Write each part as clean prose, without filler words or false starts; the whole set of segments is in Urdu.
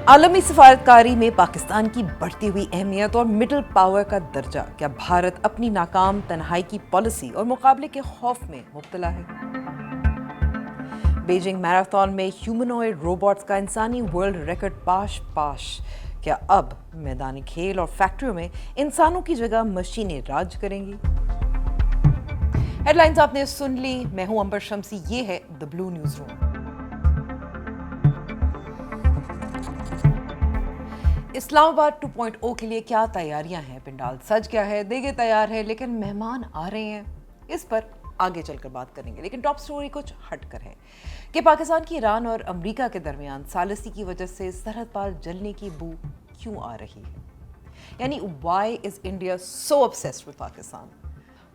عالمی سفارتکاری میں پاکستان کی بڑھتی ہوئی اہمیت اور مڈل پاور کا درجہ، کیا بھارت اپنی ناکام تنہائی کی پالیسی اور مقابلے کے خوف میں مبتلا ہے؟ بیجنگ میراتھن میں ہیومنوئڈ روبوٹس کا انسانی ورلڈ ریکارڈ پاش کیا اب میدانی کھیل اور فیکٹریوں میں انسانوں کی جگہ مشینیں راج کریں گی؟ ہیڈ لائنز آپ نے سن لی، میں ہوں امبر شمسی، یہ ہے دی بلو نیوز روم۔ اسلام آباد 2.0 کے لیے کیا تیاریاں ہیں؟ پنڈال سج گیا ہے، دیگے تیار ہے، لیکن مہمان آ رہے ہیں، اس پر آگے چل کر بات کریں گے۔ لیکن ٹاپ سٹوری کچھ ہٹ کر ہے کہ پاکستان کی ایران اور امریکہ کے درمیان ثالثی کی وجہ سے سرحد پار جلنے کی بو کیوں آ رہی ہے؟ یعنی why is India so obsessed with Pakistan?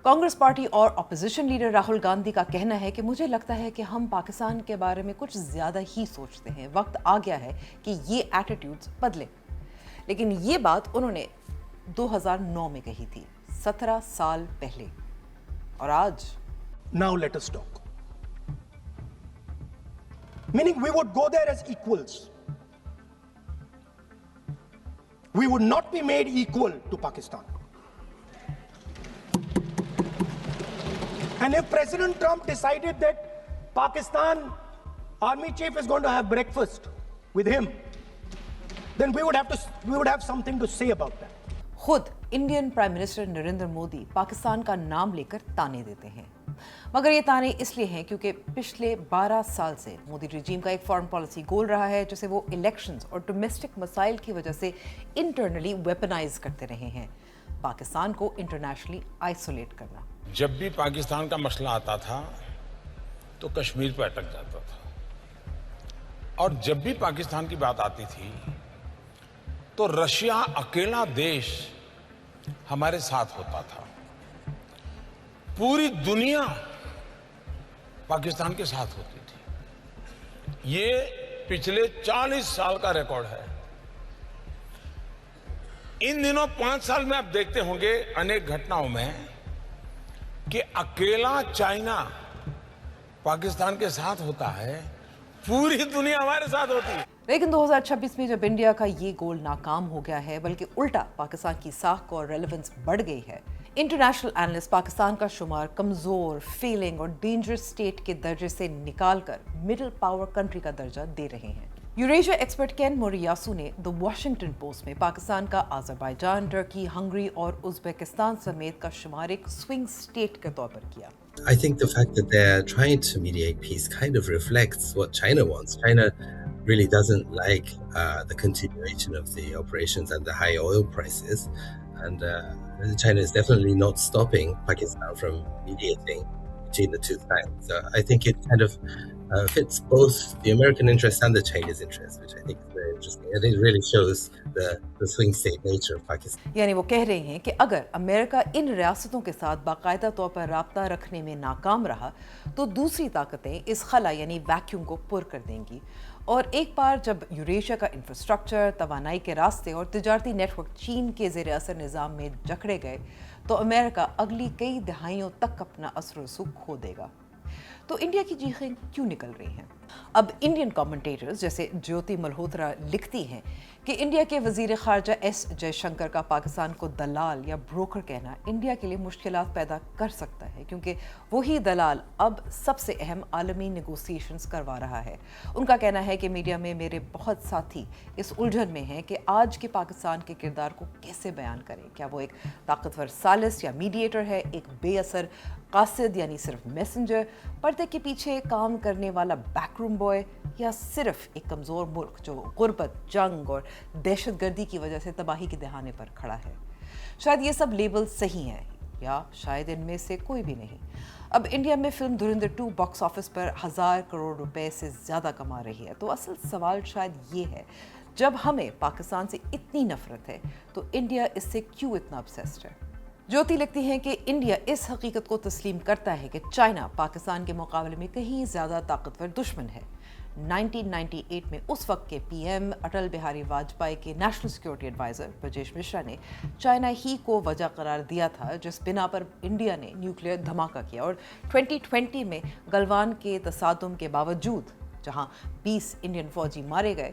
Congress party اور اپوزیشن لیڈر راہل گاندھی کا کہنا ہے کہ مجھے لگتا ہے کہ ہم پاکستان کے بارے میں کچھ زیادہ ہی سوچتے ہیں، وقت آ گیا ہے کہ یہ ایٹیٹیوڈز بدلیں۔ لیکن یہ بات انہوں نے 2009 میں کہی تھی، 17 سال پہلے، اور آج Now let us talk. Meaning we would go there as equals. We would not be made equal to Pakistan. And if President Trump decided that Pakistan army chief is going to have breakfast with him, then we would have something to say about that. خود Indian prime minister Narendra Modi Pakistan کا نام لے کر تانے دیتے ہیں، مگر یہ تانے اس لیے ہیں کیونکہ پچھلے 12 سال سے مودی رجیم کا ایک فارن پالیسی گول رہا ہے جسے وہ الیکشنز اور ڈومیسٹک مسائل کی وجہ سے انٹرنلی ویپنائز کرتے رہے ہیں، پاکستان کو انٹرنیشنلی آئسولیٹ کرنا۔ جب بھی پاکستان کا مسئلہ آتا تھا تو کشمیر پہ اٹک جاتا تھا، اور جب بھی پاکستان کی بات آتی تھی تو رشیا اکیلا دیش ہمارے ساتھ ہوتا تھا، پوری دنیا پاکستان کے ساتھ ہوتی تھی۔ یہ پچھلے 40 سال کا ریکارڈ ہے۔ ان دنوں 5 سال میں آپ دیکھتے ہوں گے انیک گھٹناؤں میں کہ اکیلا چائنا پاکستان کے ساتھ ہوتا ہے، پوری دنیا ہمارے ساتھ ہوتی ہے۔ لیکن 2026 میں جب انڈیا کا یہ گول ناکام ہو گیا ہے، بلکہ الٹا پاکستان کی ساکھ اور ریلیونس بڑھ گئی ہے، انٹرنیشنل اینالسٹ پاکستان کا شمار کمزور، فیلنگ اور ڈینجرس اسٹیٹ کے درجے سے نکال کر مڈل پاور کنٹری کا درجہ دے رہے ہیں۔ یوریشیا ایکسپرٹ کین موریاسو نے دی واشنگٹن پوسٹ میں پاکستان کا آذربائیجان، ٹرکی، ہنگری اور ازبکستان سمیت کا شمار ایک سوئنگ اسٹیٹ کے طور پر کیا۔ I think the fact that they're trying to mediate peace kind of reflects what China wants. China really doesn't like the continuation of the operations and the high oil prices, and China is definitely not stopping Pakistan from mediating between the two sides. So I think it kind of fits both the American interest and the Chinese interest, which I think is very interesting. I think it really shows the swing state nature of Pakistan. یعنی وہ کہہ رہے ہیں کہ اگر امریکہ ان ریاستوں کے ساتھ باقاعدہ طور پر رابطہ رکھنے میں ناکام رہا تو دوسری طاقتیں اس خلا یعنی ویکیوم کو پر کر دیں گی، اور ایک بار جب یوریشیا کا انفراسٹرکچر، توانائی کے راستے اور تجارتی نیٹ ورک چین کے زیر اثر نظام میں جکڑے گئے تو امریکہ اگلی کئی دہائیوں تک اپنا اثر و رسوخ کھو دے گا۔ تو انڈیا کی چیخیں کیوں نکل رہی ہیں؟ اب انڈین کامنٹیٹرز جیسے جیوتی ملہوترا لکھتی ہیں کہ انڈیا کے وزیر خارجہ ایس جے شنکر کا پاکستان کو دلال یا بروکر کہنا انڈیا کے لیے مشکلات پیدا کر سکتا ہے، کیونکہ وہی دلال اب سب سے اہم عالمی نیگوسیشنز کروا رہا ہے۔ ان کا کہنا ہے کہ میڈیا میں میرے بہت ساتھی اس الجھن میں ہیں کہ آج کے پاکستان کے کردار کو کیسے بیان کریں، کیا وہ ایک طاقتور ثالث یا میڈیٹر ہے، ایک بے اثر قاصد یعنی صرف میسنجر، پردے کے پیچھے کام کرنے والا بیک روم بوائے، یا صرف ایک کمزور ملک جو غربت، جنگ اور دہشت گردی کی وجہ سے تباہی کے دہانے پر کھڑا ہے۔ شاید یہ سب لیبل صحیح ہیں، یا شاید ان میں سے کوئی بھی نہیں۔ اب انڈیا میں فلم دھرندر 2 باکس آفس پر 1000 کروڑ روپے سے زیادہ کما رہی ہے، تو اصل سوال شاید یہ ہے، جب ہمیں پاکستان سے اتنی نفرت ہے تو انڈیا اس سے کیوں اتنا obsessed ہے؟ جوتی لگتی ہیں کہ انڈیا اس حقیقت کو تسلیم کرتا ہے کہ چائنا پاکستان کے مقابلے میں کہیں زیادہ طاقتور دشمن ہے۔ 1998 میں اس وقت کے پی ایم اٹل بہاری واجپئی کے national security adviser Brajesh Mishra نے چائنا ہی کو وجہ قرار دیا تھا جس بنا پر انڈیا نے نیوکلیئر دھماکہ کیا، اور 2020 میں گلوان کے تصادم کے باوجود جہاں 20 انڈین فوجی مارے گئے،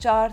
4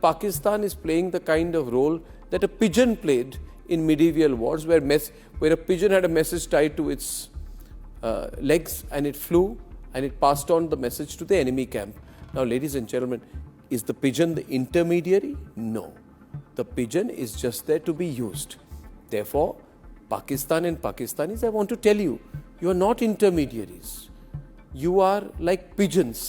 Pakistan is playing the kind of role that a pigeon played in medieval wars, where a pigeon had a message tied to its legs and it flew and it passed on the message to the enemy camp. Now, ladies and gentlemen, is the pigeon the intermediary? No. The pigeon is just there to be used. Therefore, Pakistan and Pakistanis, I want to tell you, you are not intermediaries. You are like pigeons.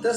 10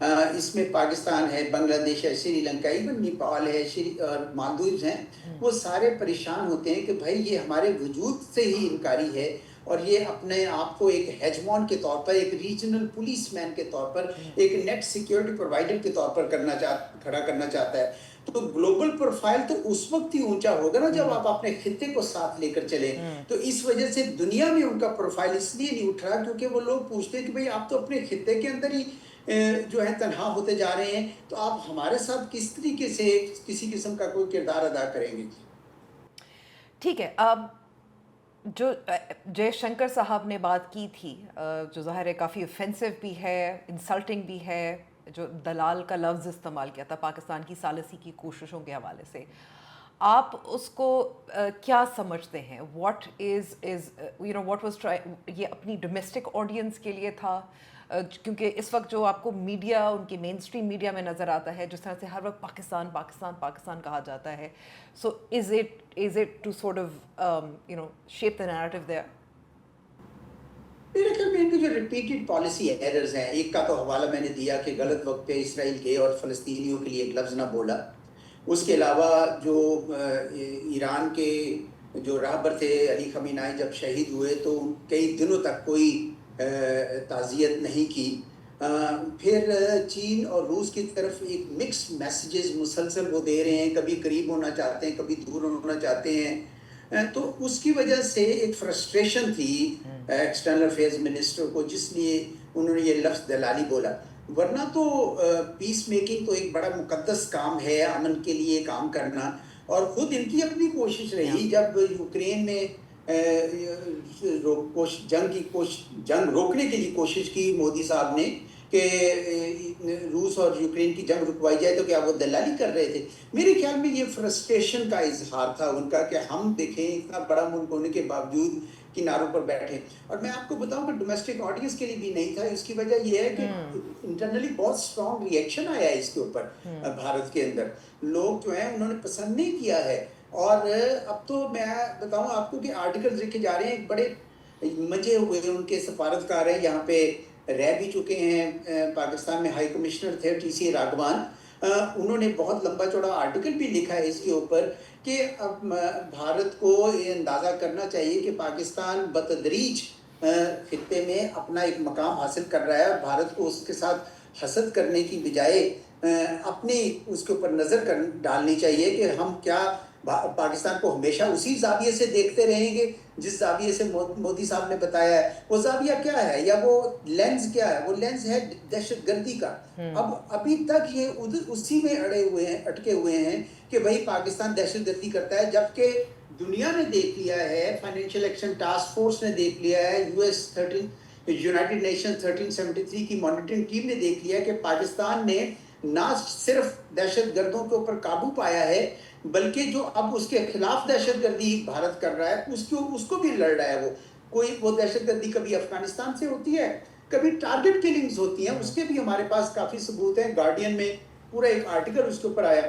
اس میں پاکستان ہے، بنگلہ دیش ہے، سری لنکا، ایون نیپال ہے اور مالدیوز ہیں، وہ سارے پریشان ہوتے ہیں کہ بھائی یہ ہمارے وجود سے ہی انکاری ہے اور یہ اپنے آپ کو ایک ہیجمون کے طور پر، ایک ریجنل پولیس مین کے طور پر، ایک نیٹ سیکیورٹی پرووائڈر کے طور پر کھڑا کرنا چاہتا ہے. تو گلوبل پروفائل تو اس وقت ہی اونچا ہوگا نا جب آپ اپنے خطے کو ساتھ لے کر چلیں. تو اس وجہ سے دنیا میں ان کا پروفائل اس لیے نہیں اٹھ رہا کیونکہ وہ لوگ پوچھتے ہیں کہ بھئی آپ تو اپنے خطے کے اندر ہی جو ہے تنہا ہوتے جا رہے ہیں، تو آپ ہمارے ساتھ کس طریقے سے کسی قسم کا کوئی کردار ادا کریں گے. ٹھیک ہے. اب جو جے شنکر صاحب نے بات کی تھی، جو ظاہر ہے کافی اوفینسو بھی ہے، انسلٹنگ بھی ہے، جو دلال کا لفظ استعمال کیا تھا پاکستان کی ثالثی کی کوششوں کے حوالے سے، آپ اس کو کیا سمجھتے ہیں؟ واٹ واز یہ اپنی ڈومیسٹک آڈینس کے لیے تھا؟ کیونکہ اس وقت جو آپ کو میڈیا، ان کی مین اسٹریم میڈیا میں نظر آتا ہے، جس طرح سے ہر وقت پاکستان پاکستان پاکستان کہا جاتا ہے، so is it to sort of shape the narrative there? میرے خیال میں ان کی جو ریپیٹڈ پالیسی ایررز ہیں، ایک کا تو حوالہ میں نے دیا کہ غلط وقت پہ اسرائیل گئے اور فلسطینیوں کے لیے ایک لفظ نہ بولا. اس کے علاوہ جو ایران کے جو راہبر تھے علی خامنہ ای جب شہید ہوئے تو کئی دنوں تک کوئی تعزیت نہیں کی. پھر چین اور روس کی طرف ایک مکس میسیجز مسلسل وہ دے رہے ہیں، کبھی قریب ہونا چاہتے ہیں، کبھی دور ہونا چاہتے ہیں. تو اس کی وجہ سے ایک فرسٹریشن تھی ایکسٹرنل افیئرز منسٹر کو، جس لیے انہوں نے یہ لفظ دلالی بولا. ورنہ تو پیس میکنگ تو ایک بڑا مقدس کام ہے، امن کے لیے کام کرنا. اور خود ان کی اپنی کوشش رہی جب یوکرین میں جنگ روکنے کے لیے کوشش کی مودی صاحب نے کہ روس اور یوکرین کی جنگ رکوائی جائے، تو کیا وہ دلالی کر رہے تھے؟ میرے خیال میں یہ فرسٹریشن کا اظہار تھا ان کا کہ ہم دیکھیں اتنا بڑا ملک ہونے کے باوجود کناروں پر بیٹھے. اور میں آپ کو بتاؤں کہ ڈومیسٹک آڈینس کے لیے بھی نہیں تھا. اس کی وجہ یہ ہے کہ انٹرنلی بہت اسٹرانگ ریئیکشن آیا ہے اس کے اوپر. بھارت کے اندر لوگ جو ہیں انہوں نے پسند نہیں کیا ہے. اور اب تو میں بتاؤں آپ کو کہ آرٹیکلز لکھے جا رہے ہیں، بڑے مجے ہوئے ان کے سفارتکار ہیں یہاں پہ رہ بھی چکے ہیں، پاکستان میں ہائی کمشنر تھے ٹی سی راگھوان. انہوں نے بہت لمبا چوڑا آرٹیکل بھی لکھا ہے اس کے اوپر کہ اب بھارت کو یہ اندازہ کرنا چاہیے کہ پاکستان بتدریج خطے میں اپنا ایک مقام حاصل کر رہا ہے. بھارت کو اس کے ساتھ حسد کرنے کی بجائے اپنی اس کے اوپر نظر ڈالنی چاہیے کہ ہم کیا پاکستان کو ہمیشہ اسی زاویے سے دیکھتے رہیں گے جس زاویے سے مودی صاحب نے بتایا ہے. وہ زاویہ کیا ہے یا وہ لینز کیا ہے؟ وہ لینز ہے دہشت گردی کا. اب ابھی تک یہ اسی میں اٹکے ہوئے ہیں کہ بھائی پاکستان دہشت گردی کرتا ہے، جبکہ دنیا نے دیکھ لیا ہے، فائنینشیل ایکشن ٹاسک فورس نے دیکھ لیا ہے، یونائٹڈ نیشن 1373 کی مانیٹرنگ ٹیم نے دیکھ لیا کہ پاکستان نے نہ صرف دہشت گردوں کے اوپر قابو پایا ہے بلکہ جو اب اس کے خلاف دہشت گردی بھارت کر رہا ہے اس کو بھی لڑ رہا ہے. وہ دہشت گردی کبھی افغانستان سے ہوتی ہے، کبھی ٹارگٹ کلنگز ہوتی ہیں، اس کے بھی ہمارے پاس کافی ثبوت ہیں. گارڈین میں پورا ایک آرٹیکل اس کے اوپر آیا.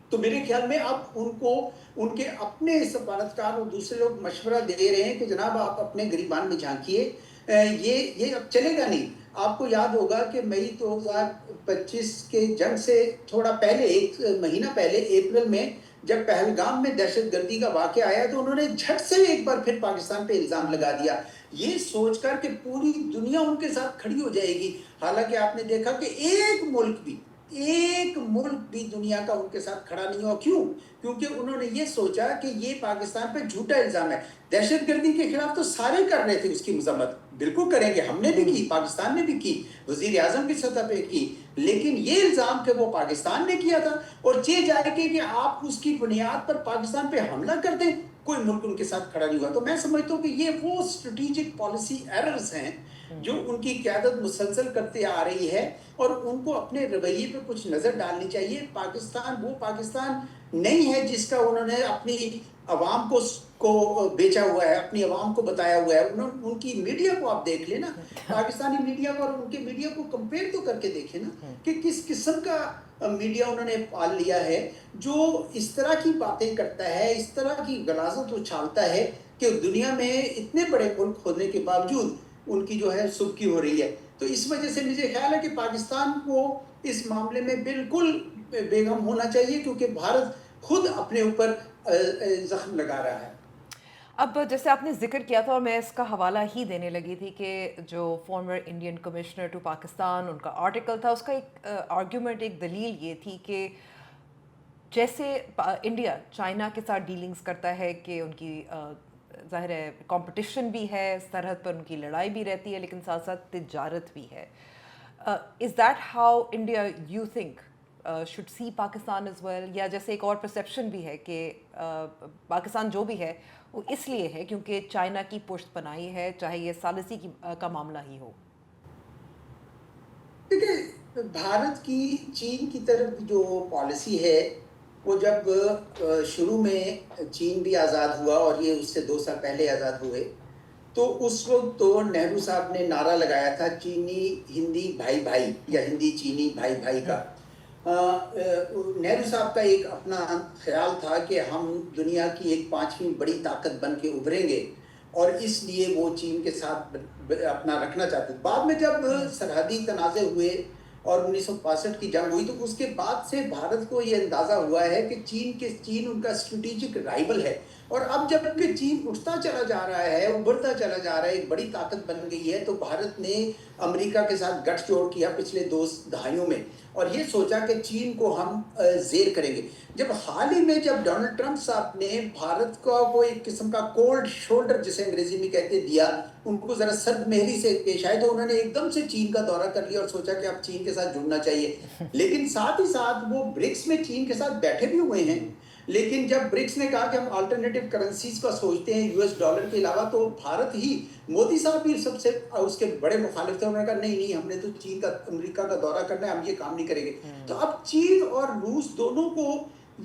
تو میرے خیال میں اب ان کو ان کے اپنے سفارتکار اور دوسرے لوگ مشورہ دے رہے ہیں کہ جناب آپ اپنے گریبان میں جھانکیے، یہ اب چلے گا نہیں. آپ کو یاد ہوگا کہ مئی 2025 کے جنگ سے تھوڑا پہلے، ایک مہینہ پہلے اپریل میں جب پہلگام میں دہشت گردی کا واقعہ آیا تو انہوں نے جھٹ سے ایک بار پھر پاکستان پہ الزام لگا دیا، یہ سوچ کر کہ پوری دنیا ان کے ساتھ کھڑی ہو جائے گی. حالانکہ آپ نے دیکھا کہ ایک ملک بھی دنیا کا ان کے ساتھ کھڑا نہیں ہوا. کیوں؟ کیونکہ انہوں نے یہ سوچا کہ یہ پاکستان پہ جھوٹا الزام ہے. دہشت گردی کے خلاف تو سارے کر رہے تھے اس کی مذمت، بالکل کریں گے، ہم نے بھی کی، پاکستان نے بھی کی، وزیر اعظم کی سطح پہ کی، لیکن یہ الزام کہ وہ پاکستان نے کیا تھا اور یہ جائے کہ آپ اس کی بنیاد پر پاکستان پہ حملہ کر دیں، کوئی ملک ان کے ساتھ کھڑا نہیں ہوا. تو میں سمجھتا ہوں کہ یہ وہ اسٹریٹجک پالیسی ایررز ہیں جو ان کی قیادت مسلسل کرتے آ رہی ہے اور ان کو اپنے رویے پہ کچھ نظر ڈالنی چاہیے. پاکستان وہ پاکستان نہیں ہے جس کا انہوں نے اپنی عوام کو بیچا ہوا ہے، اپنی عوام کو بتایا ہوا ہے. ان کی میڈیا کو آپ دیکھ لیں نا، پاکستانی میڈیا کو اور ان کے میڈیا کو کمپیئر تو کر کے دیکھیں نا کہ کس قسم کا میڈیا انہوں نے پال لیا ہے جو اس طرح کی باتیں کرتا ہے، اس طرح کی غلاظت اچھالتا ہے کہ دنیا میں اتنے بڑے ملک ہونے کے باوجود ان کی جو ہے سبکی ہو رہی ہے. تو اس وجہ سے مجھے خیال ہے کہ پاکستان کو اس معاملے میں بالکل بیغم ہونا چاہیے، کیونکہ بھارت خود اپنے اوپر زخم لگا رہا ہے۔ اب جیسے آپ نے ذکر کیا تھا اور میں اس کا حوالہ ہی دینے لگی تھی کہ جو former Indian commissioner to Pakistan ان کا آرٹیکل تھا، اس کا ایک آرگیومنٹ، ایک دلیل یہ تھی کہ جیسے انڈیا چائنا کے ساتھ ڈیلنگز کرتا ہے کہ ان کی ظاہر ہے کمپٹیشن بھی ہے، سرحد پر ان کی لڑائی بھی رہتی ہے، لیکن ساتھ ساتھ تجارت بھی ہے. Is that how India you think should see Pakistan as well? یا جیسے ایک اور پرسیپشن بھی ہے کہ پاکستان جو بھی ہے وہ اس لیے ہے کیونکہ چائنا کی پشت پناہی ہے، چاہے یہ ثالثی کا معاملہ ہی ہو؟ دیکھیں، بھارت کی چین کی طرف جو پالیسی ہے وہ جب شروع میں چین بھی آزاد ہوا اور یہ اس سے 2 سال پہلے آزاد ہوئے، تو اس وقت تو نہرو صاحب نے نعرہ لگایا تھا چینی ہندی بھائی بھائی یا ہندی چینی بھائی بھائی کا. نہرو صاحب کا ایک اپنا خیال تھا کہ ہم دنیا کی ایک 5ویں بڑی طاقت بن کے ابھریں گے، اور اس لیے وہ چین کے ساتھ اپنا رکھنا چاہتے تھے. بعد میں جب سرحدی تنازع ہوئے اور 1965 کی جنگ ہوئی، تو اس کے بعد سے بھارت کو یہ اندازہ ہوا ہے کہ چین ان کا اسٹریٹجک رائول ہے. اور اب جب کہ چین اٹھتا چلا جا رہا ہے، ابھرتا چلا جا رہا ہے، ایک بڑی طاقت بن گئی ہے، تو بھارت نے امریکہ کے ساتھ گٹھ جوڑ کیا پچھلے 2 دہائیوں میں، اور یہ سوچا کہ چین کو ہم زیر کریں گے. جب حال ہی میں جب ڈونلڈ ٹرمپ صاحب نے بھارت کو ایک قسم کا کولڈ شولڈر جسے انگریزی میں کہتے دیا، ان کو ذرا سرد مہری سے پیش آئے، تو انہوں نے ایک دم سے چین کا دورہ کر لیا اور سوچا کہ اب چین کے ساتھ جڑنا چاہیے. لیکن ساتھ ہی ساتھ وہ برکس میں چین کے ساتھ بیٹھے بھی ہوئے ہیں. لیکن جب برکس نے کہا کہ ہم آلٹرنیٹیو کرنسیز کا سوچتے ہیں US ڈالر کے علاوہ، تو بھارت ہی، مودی صاحب بھی سب سے اس کے بڑے مخالف تھے. انہوں نے کہا نہیں ہم نے تو چین کا، امریکہ کا دورہ کرنا ہے، ہم یہ کام نہیں کریں گے. تو اب چین اور روس دونوں کو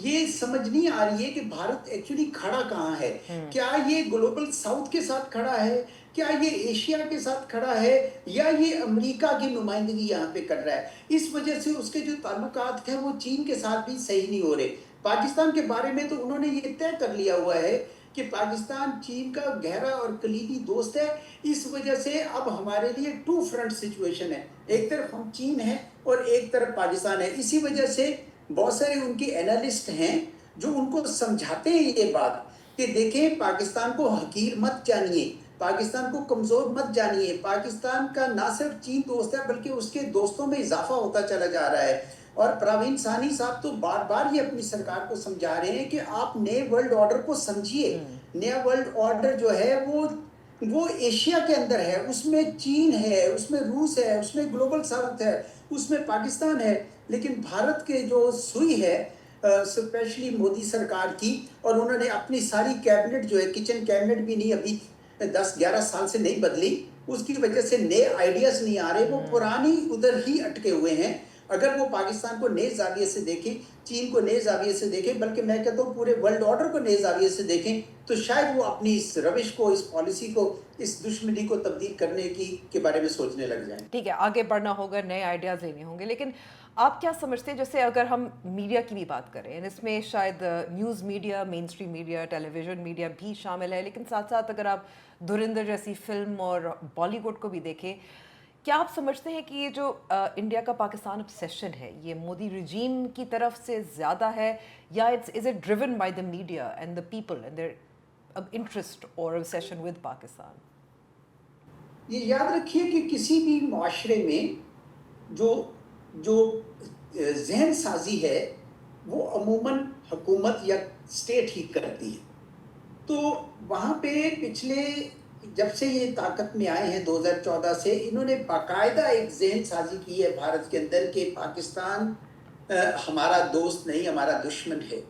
یہ سمجھ نہیں آ رہی ہے کہ بھارت ایکچولی کھڑا کہاں ہے. کیا یہ گلوبل ساؤتھ کے ساتھ کھڑا ہے، کیا یہ ایشیا کے ساتھ کھڑا ہے، یا یہ امریکہ کی نمائندگی یہاں پہ کر رہا ہے. اس وجہ سے اس کے جو تعلقات ہیں وہ چین کے ساتھ بھی صحیح نہیں ہو رہے. پاکستان کے بارے میں تو انہوں نے یہ طے کر لیا ہوا ہے کہ پاکستان چین کا گہرا اور کلیدی دوست ہے. اس وجہ سے اب ہمارے لیے 2 فرنٹ سچویشن ہے، ایک طرف ہم چین ہیں اور ایک طرف پاکستان ہے. اسی وجہ سے بہت سارے ان کے اینالسٹ ہیں جو ان کو سمجھاتے ہیں یہ بات کہ دیکھیں، پاکستان کو حقیر مت جانیے، پاکستان کو کمزور مت جانیے. پاکستان کا نہ صرف چین دوست ہے بلکہ اس کے دوستوں میں اضافہ ہوتا چلا جا رہا ہے. اور پراوین ثانی صاحب تو بار بار یہ اپنی سرکار کو سمجھا رہے ہیں کہ آپ نئے ورلڈ آرڈر کو سمجھیے. نیا ورلڈ آرڈر جو ہے وہ ایشیا کے اندر ہے، اس میں چین ہے، اس میں روس ہے، اس میں گلوبل ساؤتھ ہے، اس میں پاکستان ہے. لیکن بھارت کے جو سوئی ہے اسپیشلی مودی سرکار کی، اور انہوں نے اپنی ساری کیبنٹ جو ہے، کچن کیبنٹ بھی نہیں ابھی 10-11 سال سے نہیں بدلی، اس کی وجہ سے نئے آئیڈیاز نہیں آ رہے، وہ پرانی ادھر ہی اٹکے ہوئے ہیں. اگر وہ پاکستان کو نئے زاویے سے دیکھیں، چین کو نئے زاویے سے دیکھیں، بلکہ میں کہتا ہوں پورے ورلڈ آرڈر کو نئے زاویے سے دیکھیں، تو شاید وہ اپنی اس روش کو، اس پالیسی کو، اس دشمنی کو تبدیل کرنے کے بارے میں سوچنے لگ جائیں. ٹھیک ہے، آگے بڑھنا ہوگا، نئے آئیڈیاز لینے ہوں گے. لیکن آپ کیا سمجھتے ہیں، جیسے اگر ہم میڈیا کی بھی بات کریں، اس میں شاید نیوز میڈیا، مین اسٹریم میڈیا، ٹیلی ویژن میڈیا بھی شامل ہے، لیکن ساتھ ساتھ اگر آپ دھرندر جیسی فلم اور بالی ووڈ کو بھی دیکھیں، کیا آپ سمجھتے ہیں کہ یہ جو انڈیا کا پاکستان obsession ہے، یہ مودی رجیم کی طرف سے زیادہ ہے، یا is it driven by the media and the people and their interest or obsession with Pakistan? یہ یاد رکھیے کہ کسی بھی معاشرے میں جو ذہن سازی ہے وہ عموماً حکومت یا اسٹیٹ ہی کرتی ہے. تو وہاں پہ پچھلے جب سے یہ طاقت میں آئے ہیں 2014 سے، انہوں نے باقاعدہ ایک ذہن سازی کی ہے بھارت کے اندر کہ پاکستان ہمارا دوست نہیں، ہمارا دشمن ہے.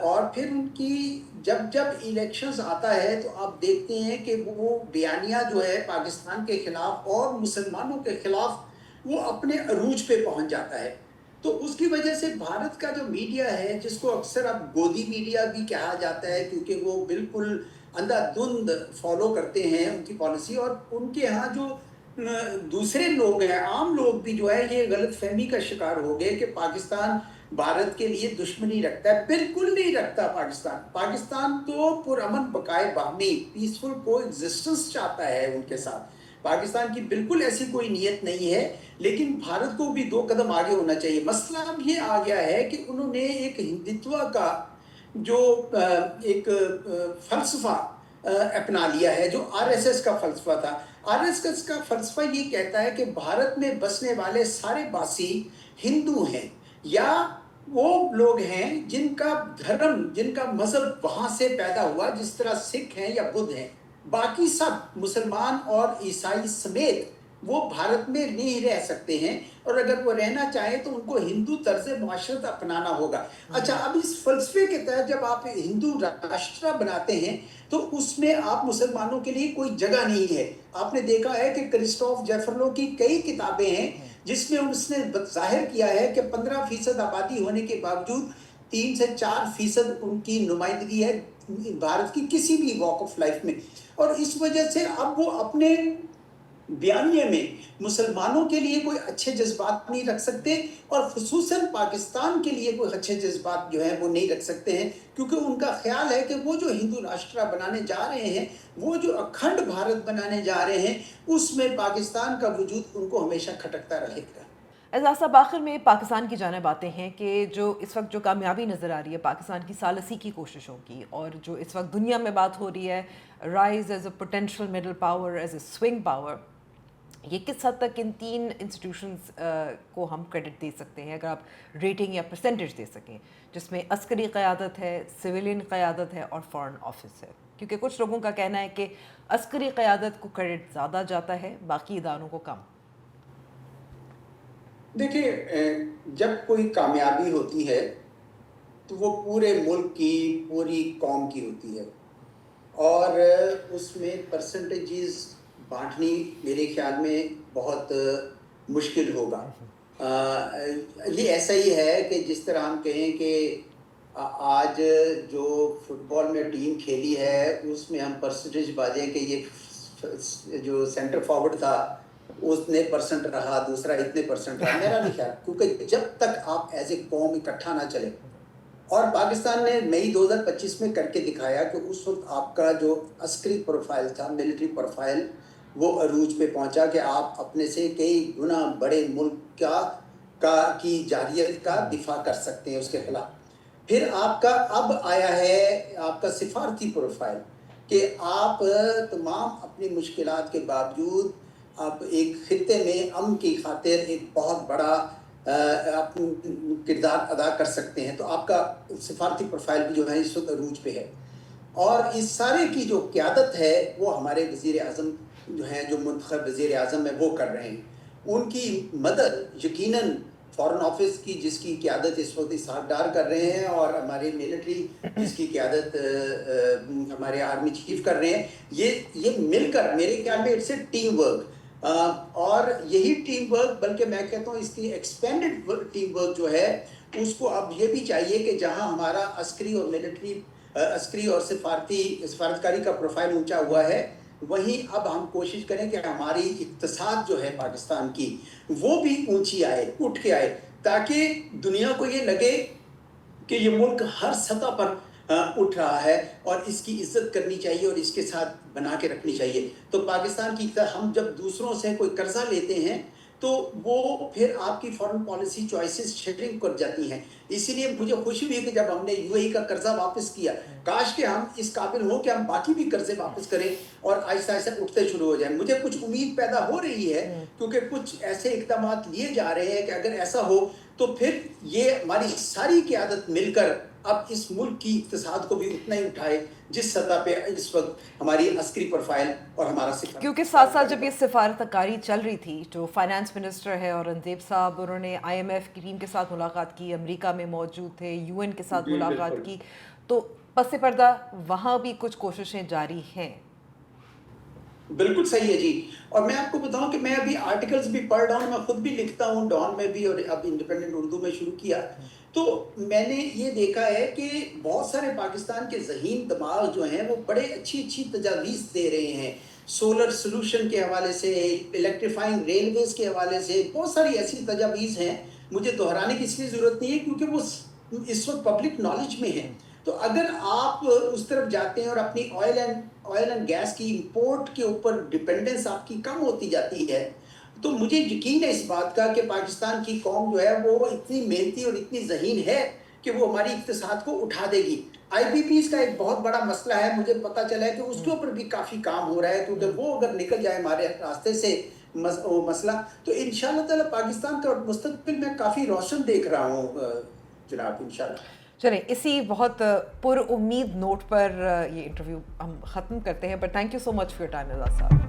اور پھر ان کی جب الیکشنز آتا ہے تو آپ دیکھتے ہیں کہ وہ بیانیہ جو ہے پاکستان کے خلاف اور مسلمانوں کے خلاف وہ اپنے عروج پہ پہنچ جاتا ہے. تو اس کی وجہ سے بھارت کا جو میڈیا ہے، جس کو اکثر اب گودی میڈیا بھی کہا جاتا ہے، کیونکہ وہ بالکل اندھا دھند فالو کرتے ہیں ان کی پالیسی، اور ان کے ہاں جو دوسرے لوگ ہیں، عام لوگ بھی جو ہے یہ غلط فہمی کا شکار ہو گئے کہ پاکستان بھارت کے لیے دشمنی رکھتا ہے. بالکل نہیں رکھتا. پاکستان تو پرامن بقائے باہمی پیسفل کو ایگزسٹنس چاہتا ہے ان کے ساتھ. پاکستان کی بالکل ایسی کوئی نیت نہیں ہے، لیکن بھارت کو بھی 2 قدم آگے ہونا چاہیے۔ مسئلہ اب یہ آ گیا ہے کہ انہوں نے ایک ہندتوا کا جو ایک فلسفہ اپنا لیا ہے، جو آر ایس ایس کا فلسفہ تھا۔ آر ایس ایس کا فلسفہ یہ کہتا ہے کہ بھارت میں بسنے والے سارے باسی ہندو ہیں، یا وہ لوگ ہیں جن کا دھرم، جن کا مذہب وہاں سے پیدا ہوا، جس طرح سکھ ہیں یا بدھ ہیں۔ باقی سب مسلمان اور عیسائی سمیت وہ بھارت میں نہیں رہ سکتے ہیں، اور اگر وہ رہنا چاہیں تو ان کو ہندو طرز معاشرت اپنانا ہوگا۔ اچھا، اب اس فلسفے کے تحت جب آپ ہندو راشٹر بناتے ہیں تو اس میں آپ مسلمانوں کے لیے کوئی جگہ نہیں ہے۔ آپ نے دیکھا ہے کہ کرسٹوف جیفرلو کی کئی کتابیں ہیں جس میں اس نے ظاہر کیا ہے کہ 15% آبادی ہونے کے باوجود 3 سے 4% ان کی نمائندگی ہے بھارت کی کسی بھی واک آف لائف میں، اور اس وجہ سے اب وہ اپنے بیانیے میں مسلمانوں کے لیے کوئی اچھے جذبات نہیں رکھ سکتے، اور خصوصاً پاکستان کے لیے کوئی اچھے جذبات جو ہیں وہ نہیں رکھ سکتے ہیں، کیونکہ ان کا خیال ہے کہ وہ جو ہندو راشٹر بنانے جا رہے ہیں، وہ جو اکھنڈ بھارت بنانے جا رہے ہیں، اس میں پاکستان کا وجود ان کو ہمیشہ کھٹکتا رہے گا۔ اعزاز صاحب، آخر میں پاکستان کی جانب آتے ہیں کہ جو اس وقت جو کامیابی نظر آ رہی ہے پاکستان کی ثالثی کی کوششوں کی، اور جو اس وقت دنیا میں بات ہو رہی ہے rise as a potential middle power, as a swing power, یہ کس حد تک ان 3 انسٹیٹیوشنز کو ہم کریڈٹ دے سکتے ہیں، اگر آپ ریٹنگ یا پرسنٹیج دے سکیں، جس میں عسکری قیادت ہے، سویلین قیادت ہے اور فارن آفس ہے؟ کیونکہ کچھ لوگوں کا کہنا ہے کہ عسکری قیادت کو کریڈٹ زیادہ جاتا ہے، باقی اداروں کو کم۔ دیکھیں، جب کوئی کامیابی ہوتی ہے تو وہ پورے ملک کی، پوری قوم کی ہوتی ہے، اور اس میں پرسنٹیجز بانٹنی میرے خیال میں بہت مشکل ہوگا۔ یہ ایسا ہی ہے کہ جس طرح ہم کہیں کہ آج جو فٹ بال میں ٹیم کھیلی ہے اس میں ہم پرسنٹیج بازیں کہ یہ جو سینٹر فارورڈ تھا اتنے پرسنٹ رہا، دوسرا اتنے پرسنٹ رہا، میرا نہیں خیال، کیونکہ جب تک آپ ایز اے قوم اکٹھا نہ چلے، اور پاکستان نے مئی 2025 میں کر کے دکھایا کہ اس وقت آپ کا جو عسکری پروفائل تھا، ملٹری پروفائل، وہ عروج پہ پہنچا کہ آپ اپنے سے کئی گنا بڑے ملک کی جارحیت کا دفاع کر سکتے ہیں اس کے خلاف۔ پھر آپ کا اب آیا ہے آپ کا سفارتی پروفائل، کہ آپ تمام اپنی مشکلات کے باوجود آپ ایک خطے میں امن کی خاطر ایک بہت بڑا کردار ادا کر سکتے ہیں، تو آپ کا سفارتی پروفائل بھی جو ہے اس وقت عروج پہ ہے، اور اس سارے کی جو قیادت ہے وہ ہمارے وزیر اعظم جو ہیں، جو منتخب وزیر اعظم ہے وہ کر رہے ہیں۔ ان کی مدد یقیناً فارن آفس کی، جس کی قیادت اس وقت اسحاق ڈار کر رہے ہیں، اور ہمارے ملٹری جس کی قیادت ہمارے آرمی چیف کر رہے ہیں، یہ مل کر میرے خیال میں اٹس اے ٹیم ورک، اور یہی ٹیم ورک، بلکہ میں کہتا ہوں اس کی ایکسپینڈڈ ٹیم ورک جو ہے اس کو اب یہ بھی چاہیے کہ جہاں ہمارا عسکری اور سفارتکاری کا پروفائل اونچا ہوا ہے، وہیں اب ہم کوشش کریں کہ ہماری اقتصاد جو ہے پاکستان کی وہ بھی اونچی آئے، اٹھ کے آئے، تاکہ دنیا کو یہ لگے کہ یہ ملک ہر سطح پر اٹھ رہا ہے اور اس کی عزت کرنی چاہیے اور اس کے ساتھ بنا کے رکھنی چاہیے۔ تو پاکستان کی ہم جب دوسروں سے کوئی قرضہ لیتے ہیں تو وہ پھر آپ کی فارن پالیسی چوائسز شیئرنگ کر جاتی ہیں۔ اسی لیے مجھے خوشی ہوئی کہ جب ہم نے یو اے ای کا قرضہ واپس کیا، کاش کہ ہم اس قابل ہوں کہ ہم باقی بھی قرضے واپس کریں اور آہستہ آہستہ اٹھتے شروع ہو جائیں۔ مجھے کچھ امید پیدا ہو رہی ہے، کیونکہ کچھ ایسے اقدامات لیے جا رہے ہیں کہ اگر ایسا ہو تو پھر یہ ہماری ساری قیادت مل کر اب اس ملک کی اقتصاد کو بھی اتنا ہی اٹھائے جس سطح پہ اس وقت ہماری عسکری پروفائل اور ہمارا کیونکہ ساتھ ساتھ جب یہ سفارتکاری چل رہی تھی، جو فائنانس منسٹر ہے اورنگزیب صاحب، انہوں نے آئی ایم ایف کی ٹیم کے ساتھ ملاقات کی، امریکہ میں موجود تھے، یو این کے ساتھ ملاقات کی، تو پس پردہ وہاں بھی کچھ کوششیں جاری ہیں۔ بالکل صحیح ہے جی، اور میں آپ کو بتاؤں کہ میں ابھی آرٹیکلز بھی پڑھ رہا ہوں، میں خود بھی لکھتا ہوں ڈان میں بھی، اور اب انڈیپینڈنٹ اردو میں شروع کیا، تو میں نے یہ دیکھا ہے کہ بہت سارے پاکستان کے ذہین دماغ جو ہیں وہ بڑے اچھی تجاویز دے رہے ہیں، سولر سلوشن کے حوالے سے، الیکٹریفائنگ ریلویز کے حوالے سے، بہت ساری ایسی تجاویز ہیں، مجھے دہرانے کی اس لیے ضرورت نہیں ہے کیونکہ وہ اس وقت پبلک نالج میں ہیں۔ تو اگر آپ اس طرف جاتے ہیں اور اپنی آئل اینڈ گیس کی امپورٹ کے اوپر ڈپینڈنس آپ کی کم ہوتی جاتی ہے، تو مجھے یقین ہے اس بات کا کہ پاکستان کی قوم جو ہے وہ اتنی محنتی اور اتنی ذہین ہے کہ وہ ہماری اقتصاد کو اٹھا دے گی. آئی پی پیز کا ایک بہت بڑا مسئلہ ہے، مجھے پتہ چلا ہے کہ اس کے اوپر بھی کافی کام ہو رہا ہے، کیونکہ وہ اگر نکل جائے ہمارے راستے سے مسئلہ، تو انشاءاللہ تعالی پاکستان کا مستقبل میں کافی روشن دیکھ رہا ہوں جناب انشاءاللہ. چلیں اسی بہت پر امید نوٹ پر یہ انٹرویو ہم ختم کرتے ہیں، but thank you so much for your time Ijaz sahib.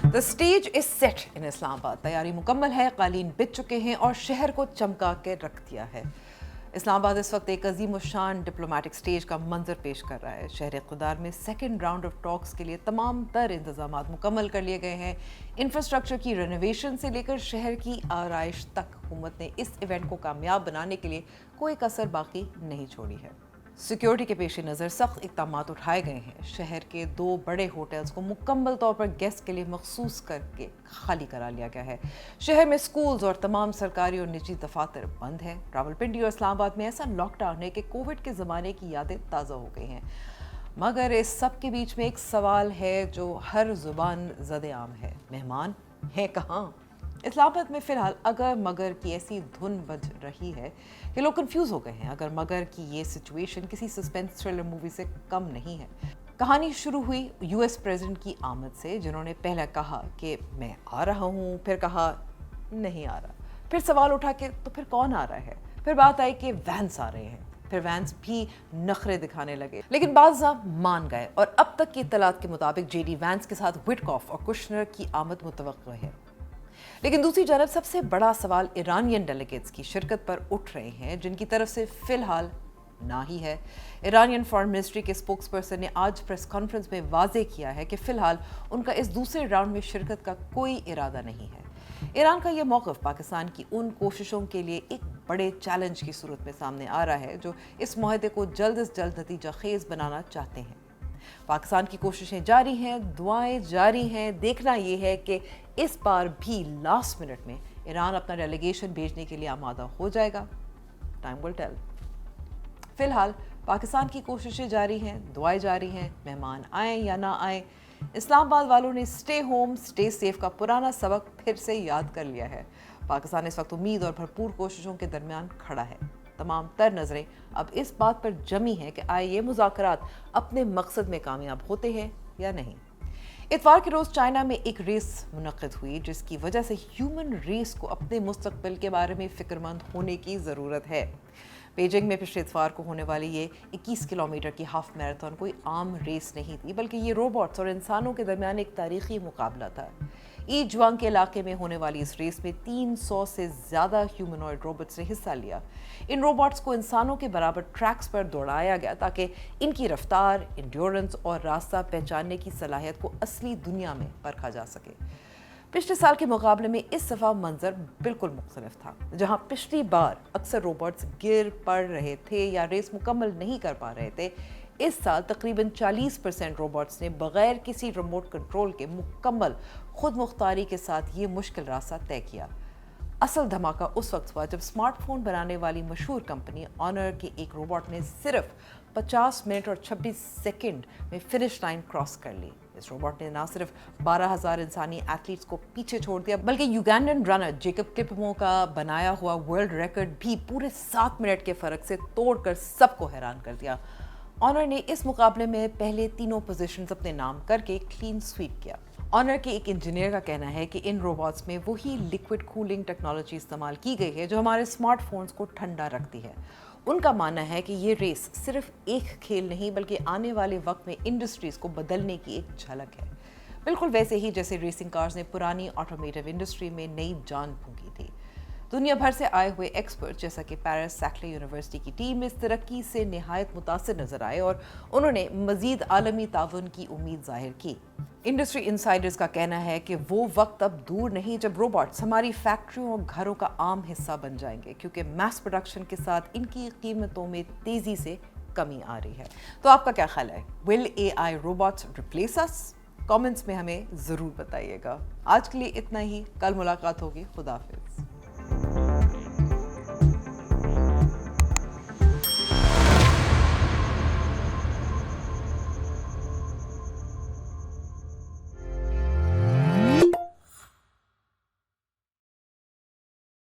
The stage is set in اسلام آباد. تیاری مکمل ہے، قالین بچ چکے ہیں اور شہر کو چمکا کے رکھ دیا ہے. اسلام آباد اس وقت ایک عظیم الشان ڈپلومیٹک سٹیج کا منظر پیش کر رہا ہے. شہر اقتدار میں سیکنڈ راؤنڈ آف ٹاکس کے لیے تمام تر انتظامات مکمل کر لیے گئے ہیں. انفراسٹرکچر کی رینوویشن سے لے کر شہر کی آرائش تک حکومت نے اس ایونٹ کو کامیاب بنانے کے لیے کوئی کسر باقی نہیں چھوڑی ہے. سیکیورٹی کے پیش نظر سخت اقدامات اٹھائے گئے ہیں. شہر کے 2 بڑے ہوٹلز کو مکمل طور پر گیسٹ کے لیے مخصوص کر کے خالی کرا لیا گیا ہے. شہر میں سکولز اور تمام سرکاری اور نجی دفاتر بند ہیں. راولپنڈی اور اسلام آباد میں ایسا لاک ڈاؤن ہے کہ کووڈ کے زمانے کی یادیں تازہ ہو گئی ہیں. مگر اس سب کے بیچ میں ایک سوال ہے جو ہر زبان زد عام ہے، مہمان ہیں کہاں؟ اسلام آباد میں فی الحال اگر مگر کی ایسی دھن بج رہی ہے کہ لوگ کنفیوز ہو گئے ہیں. اگر مگر کی یہ سچویشن کسی سسپینس تھرلر مووی سے کم نہیں ہے. کہانی شروع ہوئی یو ایس پریزیڈنٹ کی آمد سے، جنہوں نے پہلے کہا کہ میں آ رہا ہوں، پھر کہا نہیں آ رہا، پھر سوال اٹھا کہ تو پھر کون آ رہا ہے، پھر بات آئی کہ وینس آ رہے ہیں، پھر وینس بھی نخرے دکھانے لگے، لیکن بعض مان گئے. اور اب تک کی اطلاعات کے مطابق جے ڈی وینس کے ساتھ وٹکاف اور کشنر کی آمد متوقع ہے. لیکن دوسری جانب سب سے بڑا سوال ایرانین ڈیلیگیٹس کی شرکت پر اٹھ رہے ہیں، جن کی طرف سے فی الحال نہ ہی ہے. ایرانین فارن منسٹری کے اسپوکس پرسن نے آج پریس کانفرنس میں واضح کیا ہے کہ فی الحال ان کا اس دوسرے راؤنڈ میں شرکت کا کوئی ارادہ نہیں ہے. ایران کا یہ موقف پاکستان کی ان کوششوں کے لیے ایک بڑے چیلنج کی صورت میں سامنے آ رہا ہے جو اس معاہدے کو جلد از جلد نتیجہ خیز بنانا چاہتے ہیں. پاکستان کی کوششیں جاری ہیں، دعائیں جاری ہیں. دیکھنا یہ ہے کہ اس بار بھی لاسٹ منٹ میں ایران اپنا ڈیلیگیشن بھیجنے کے لیے آمادہ ہو جائے گا. Time will tell. فی الحال پاکستان کی کوششیں جاری ہیں، دعائیں جاری ہیں، مہمان آئیں یا نہ آئیں. اسلام آباد والوں نے اسٹے ہوم اسٹے سیف کا پرانا سبق پھر سے یاد کر لیا ہے. پاکستان اس وقت امید اور بھرپور کوششوں کے درمیان کھڑا ہے. تمام تر نظریں اب اس بات پر جمی ہیں کہ آئے یہ مذاکرات اپنے مقصد میں کامیاب ہوتے ہیں یا نہیں. اتوار کے روز چائنا میں ایک ریس منعقد ہوئی جس کی وجہ سے ہیومن ریس کو اپنے مستقبل کے بارے میں فکر مند ہونے کی ضرورت ہے. بیجنگ میں پچھلے اتوار کو ہونے والی یہ 21 کلومیٹر کی ہاف میراتھن کوئی عام ریس نہیں تھی، بلکہ یہ روبوٹس اور انسانوں کے درمیان ایک تاریخی مقابلہ تھا. ای جوانگ کے علاقے میں ہونے والی اس ریس میں 300 سے زیادہ ہیومنوئڈ روبوٹس نے حصہ لیا. ان روبوٹس کو انسانوں کے برابر ٹریکس پر دوڑایا گیا تاکہ ان کی رفتار، انڈیورنس اور راستہ پہچاننے کی صلاحیت کو اصلی دنیا میں پرکھا جا سکے. پچھلے سال کے مقابلے میں اس دفعہ منظر بالکل مختلف تھا. جہاں پچھلی بار اکثر روبوٹس گر پڑ رہے تھے یا ریس مکمل نہیں کر پا رہے تھے، اس سال تقریباً 40% روبوٹس نے بغیر کسی ریموٹ کنٹرول کے مکمل خود مختاری کے ساتھ یہ مشکل راستہ طے کیا. اصل دھماکہ اس وقت ہوا جب اسمارٹ فون بنانے والی مشہور کمپنی آنر کے ایک روبوٹ نے صرف 50 منٹ اور 26 سیکنڈ میں فنش لائن کراس کر لی. اس روبوٹ نے نہ صرف 12,000 انسانی ایتھلیٹس کو پیچھے چھوڑ دیا بلکہ یوگینڈن رنر جیکب کپمو کا بنایا ہوا ورلڈ ریکارڈ بھی پورے 7 منٹ کے فرق سے توڑ کر سب کو حیران کر دیا. آنر نے اس مقابلے میں پہلے تینوں پوزیشنز اپنے نام کر کے کلین سویپ کیا. آنر کے ایک انجینئر کا کہنا ہے کہ ان روبوٹس میں وہی لیکوڈ کولنگ ٹیکنالوجی استعمال کی گئی ہے جو ہمارے اسمارٹ فونز کو ٹھنڈا رکھتی ہے. ان کا ماننا ہے کہ یہ ریس صرف ایک کھیل نہیں بلکہ آنے والے وقت میں انڈسٹریز کو بدلنے کی ایک جھلک ہے، بالکل ویسے ہی جیسے ریسنگ کارز نے پرانی آٹومیٹو انڈسٹری میں نئی جان پھونکی تھی. دنیا بھر سے آئے ہوئے ایکسپرٹ جیسا کہ پیرس سیکلے یونیورسٹی کی ٹیم اس ترقی سے نہایت متاثر نظر آئے اور انہوں نے مزید عالمی تعاون کی امید ظاہر کی. انڈسٹری انسائڈرز کا کہنا ہے کہ وہ وقت اب دور نہیں جب روبوٹس ہماری فیکٹریوں اور گھروں کا عام حصہ بن جائیں گے، کیونکہ میس پروڈکشن کے ساتھ ان کی قیمتوں میں تیزی سے کمی آ رہی ہے. تو آپ کا کیا خیال ہے؟ ول اے آئی روبوٹس ریپلیس اس؟ کامنٹس میں ہمیں ضرور بتائیے گا. آج کے لیے اتنا ہی، کل ملاقات ہوگی. خدا حافظ.